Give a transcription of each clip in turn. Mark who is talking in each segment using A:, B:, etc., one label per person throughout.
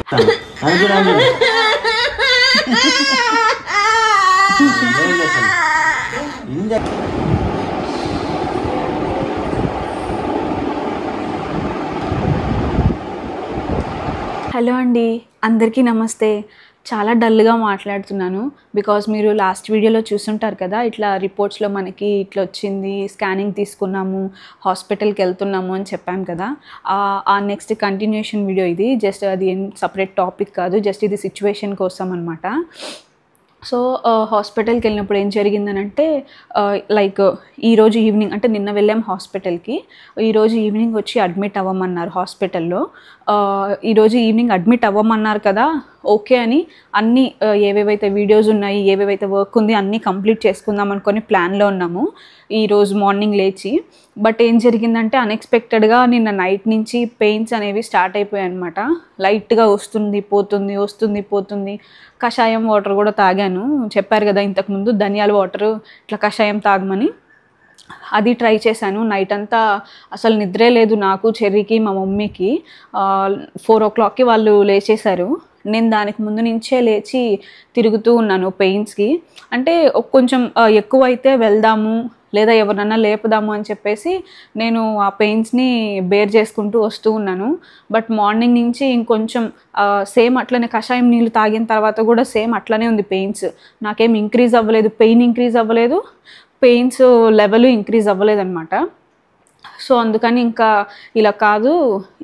A: Hello అండి, అందరికీ నమస్తే. చాలా డల్గా మాట్లాడుతున్నాను బికాజ్ మీరు లాస్ట్ వీడియోలో చూసుంటారు కదా, ఇట్లా రిపోర్ట్స్లో మనకి ఇట్లా వచ్చింది, స్కానింగ్ తీసుకున్నాము, హాస్పిటల్కి వెళ్తున్నాము అని చెప్పాం కదా. ఆ నెక్స్ట్ కంటిన్యూషన్ వీడియో ఇది. జస్ట్ అది ఏం సపరేట్ టాపిక్ కాదు, జస్ట్ ఇది సిచ్యువేషన్ కోసం అనమాట. సో హాస్పిటల్కి వెళ్ళినప్పుడు ఏం జరిగిందనంటే, లైక్ ఈరోజు ఈవినింగ్, అంటే నిన్న వెళ్ళాం హాస్పిటల్కి, ఈరోజు ఈవినింగ్ వచ్చి అడ్మిట్ అవ్వమన్నారు హాస్పిటల్లో. ఈరోజు ఈవినింగ్ అడ్మిట్ అవ్వమన్నారు కదా, ఓకే అని అన్నీ ఏవేవైతే వీడియోస్ ఉన్నాయి, ఏవేవైతే వర్క్ ఉంది అన్నీ కంప్లీట్ చేసుకుందాం అనుకొని ప్లాన్లో ఉన్నాము ఈరోజు మార్నింగ్ లేచి. బట్ ఏం జరిగిందంటే, అన్ఎక్స్పెక్టెడ్గా నిన్న నైట్ నుంచి పెయిన్స్ అనేవి స్టార్ట్ అయిపోయాయి అనమాట. లైట్గా వస్తుంది పోతుంది, వస్తుంది పోతుంది. కషాయం వాటర్ కూడా తాగాను, చెప్పారు కదా ఇంతకుముందు ధనియాల వాటర్ ఇట్లా కషాయం తాగమని. అది ట్రై చేశాను. నైట్ అంతా అసలు నిద్రే లేదు నాకు, చెర్రీకి, మా మమ్మీకి. 4 o'clockకి వాళ్ళు లేచేశారు. నేను దానికి ముందు నుంచే లేచి తిరుగుతూ ఉన్నాను పెయిన్స్కి. అంటే కొంచెం ఎక్కువ అయితే వెళ్దాము లేదా ఎవరినన్నా లేపుదాము అని చెప్పేసి నేను ఆ పెయిన్స్ని బేర్ చేసుకుంటూ వస్తూ ఉన్నాను. బట్ మార్నింగ్ నుంచి ఇంకొంచెం సేమ్ అట్లనే కషాయం నీళ్ళు తాగిన తర్వాత కూడా సేమ్ అట్లనే ఉంది పెయిన్స్. నాకేం ఇంక్రీజ్ అవ్వలేదు, పెయిన్ ఇంక్రీజ్ అవ్వలేదు, పెయిన్స్ లెవెల్ ఇంక్రీజ్ అవ్వలేదన్నమాట. సో అందుకని ఇంకా ఇలా కాదు,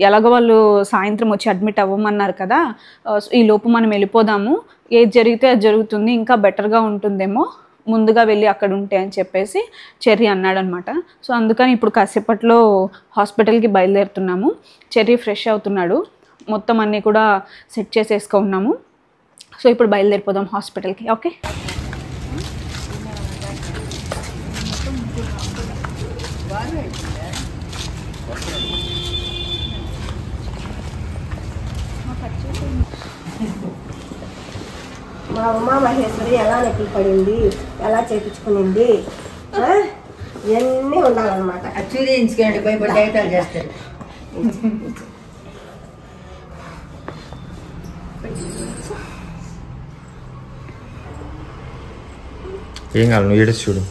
A: ఎలాగో వాళ్ళు సాయంత్రం వచ్చి అడ్మిట్ అవ్వమన్నారు కదా, ఈ లోపు మనం వెళ్ళిపోదాము, ఏది జరిగితే అది జరుగుతుంది, ఇంకా బెటర్గా ఉంటుందేమో ముందుగా వెళ్ళి అక్కడ ఉంటే అని చెప్పేసి చెర్రీ అన్నాడనమాట. సో అందుకని ఇప్పుడు కాసేపట్లో హాస్పిటల్కి బయలుదేరుతున్నాము. చెర్రీ ఫ్రెష్ అవుతున్నాడు, మొత్తం అన్నీ కూడా సెట్ చేసేసుకున్నాము. సో ఇప్పుడు బయలుదేరిపోదాం హాస్పిటల్కి. ఓకే,
B: మా ఉమా మహేశ్వరి ఎలా నెక్కులు పడింది, ఎలా చేయించుకునింది, ఇవన్నీ ఉండాలన్నమాట.
C: చూపించుకోండి, భయపడి డైటాలు చేస్తారు.
D: ఏం కాదు, నువ్వు ఏడు చూడు.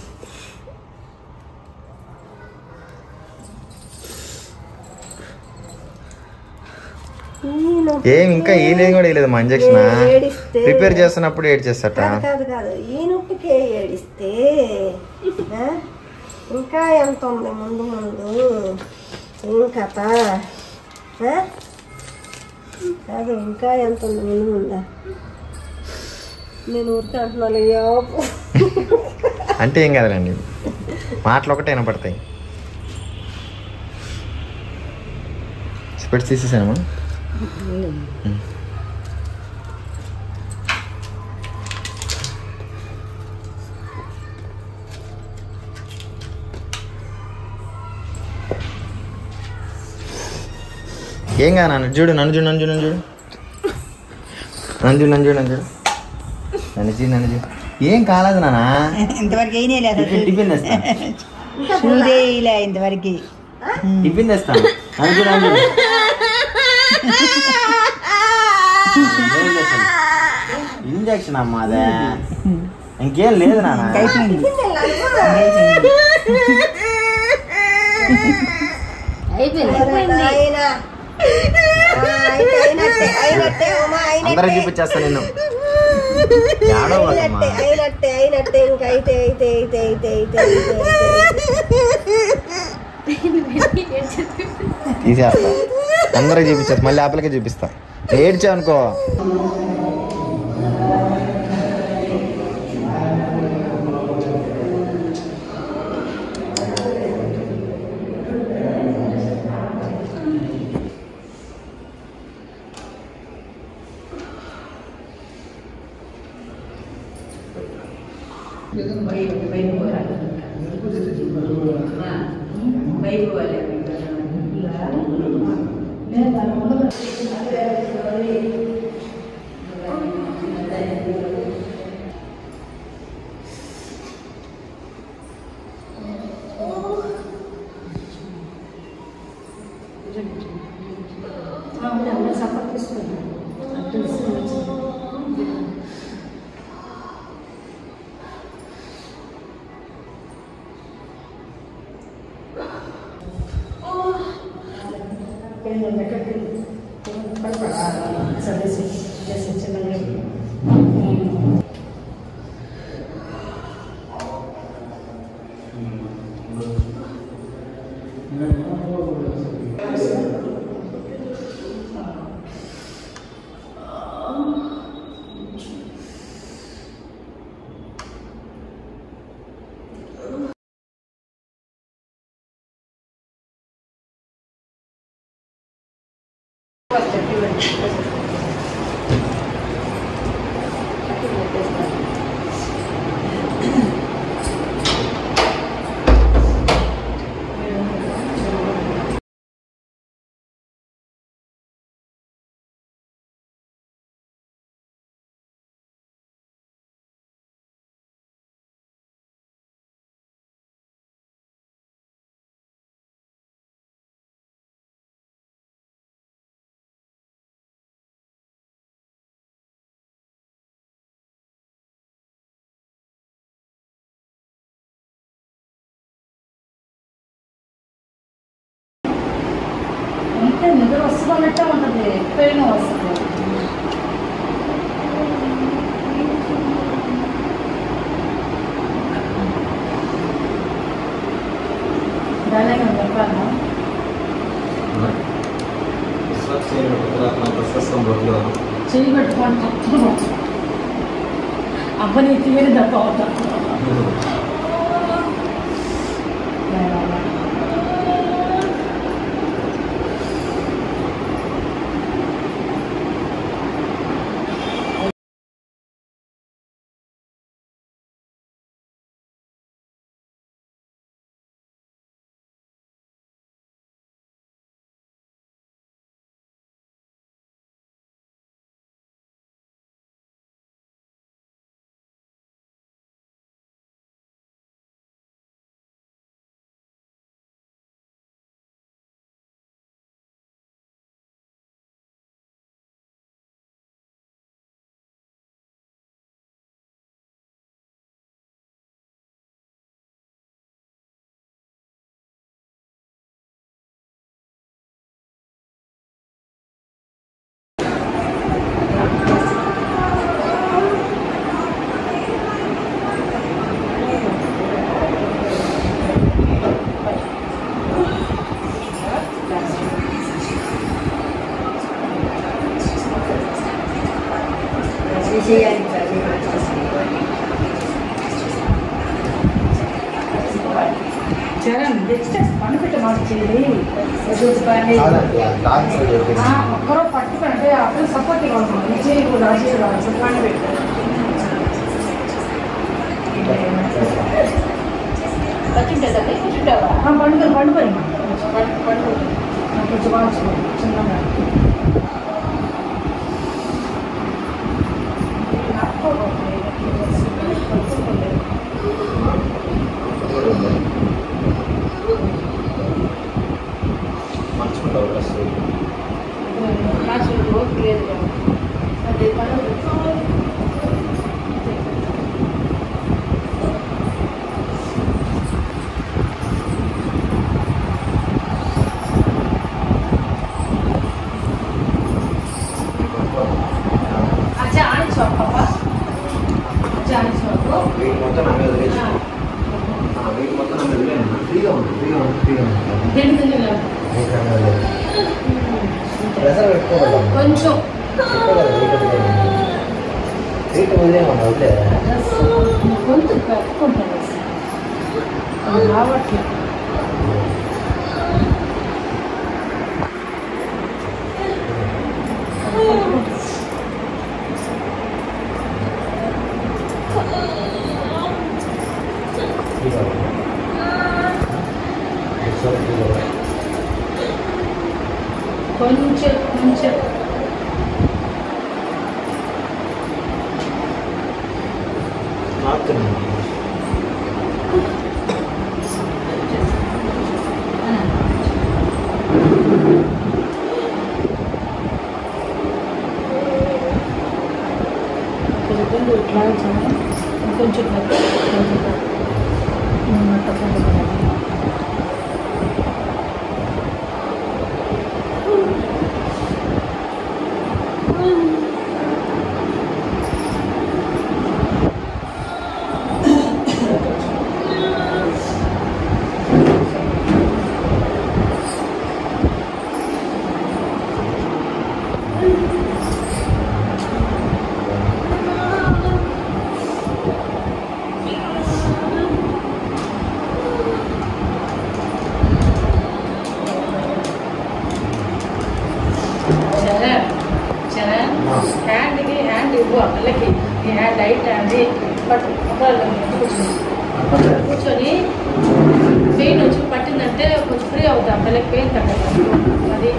D: ఏం ఇంకా ఏ లేదు కూడా వేయలేదు మా ఇంజక్షన్ ప్రిపేర్ చేస్తున్నప్పుడు ఏడ్ చేస్తాట.
B: కాదు కాదు, ఈ నొప్పికే ఏడిస్తే ఇంకా ఎంత ఉంది ముందు ముందు ఏం కథ కాదు, ఇంకా ఎంత ఉంది ముందు ముందా. నేను ఊరికే అంటున్నాను అయ్యో
D: అంటే ఏం కాదులేండి, మాటలు ఒకటే వినపడతాయి. స్పెట్స్ తీసేసామా? ఏం కాదు నన్ను చూడు, నన్ను చూడు, నన్ను చూడు, నన్ను చూడు, నన్ను చూడు, నన్ను చూడు, నన్ను చూడు, నన్ను చూడు, నన్ను చూడు. ఏం కాలేదు నానా,
C: ఇంతవరకు ఏం లేదు.
D: టిఫిన్ తెస్తా,
C: ఇంతవరకు
D: టిఫిన్ తెస్తాను. నన్ను చూడు, నన్ను చూడు. ఇంజక్షన్ అమ్మా అదే, ఇంకేం లేదు నాన్న. అందరూ చూపించేస్తా నేను. తీసేస్తా, అందరూ చూపించేస్తా, మళ్ళీ ఆపలకే చూపిస్తా. ఏడ్చా అనుకో.
E: అంటే నిద్ర వస్తున్నట్టే ఉంటుంది, పెయిన్ వస్తుంది. దాని చెప్పాను చెయ్యి పెట్టుకోండి చెప్తున్నాం. అబ్బని తీయని దెబ్బ అవుతాను. జగన్ నెక్స్ట్ పనిపెట్టి మార్చేది ఒక్కరో పట్టుకుంటే అప్పుడు సపోర్ట్ ఇవ్వాలి. విజయ్ కూడా అజయ్ రాదు పని పెట్టారు. పండుగ పండుగ కొంచెం బాగా చిన్నగా కొంచెం గొంతు పెట్టుకుంటాను రావట్లేదు. కొంచెం కొంచెం హ్యాండ్ ఇవ్వు ఆ పిల్లకి నీ హ్యాండ్ లైట్ హ్యాండ్ బట్ కూర్చొని పెయిన్ వచ్చి పట్టిందంటే కొంచెం ఫ్రీ అవుతుంది ఆ పిల్లకి పెయిన్ తగ్గదు అది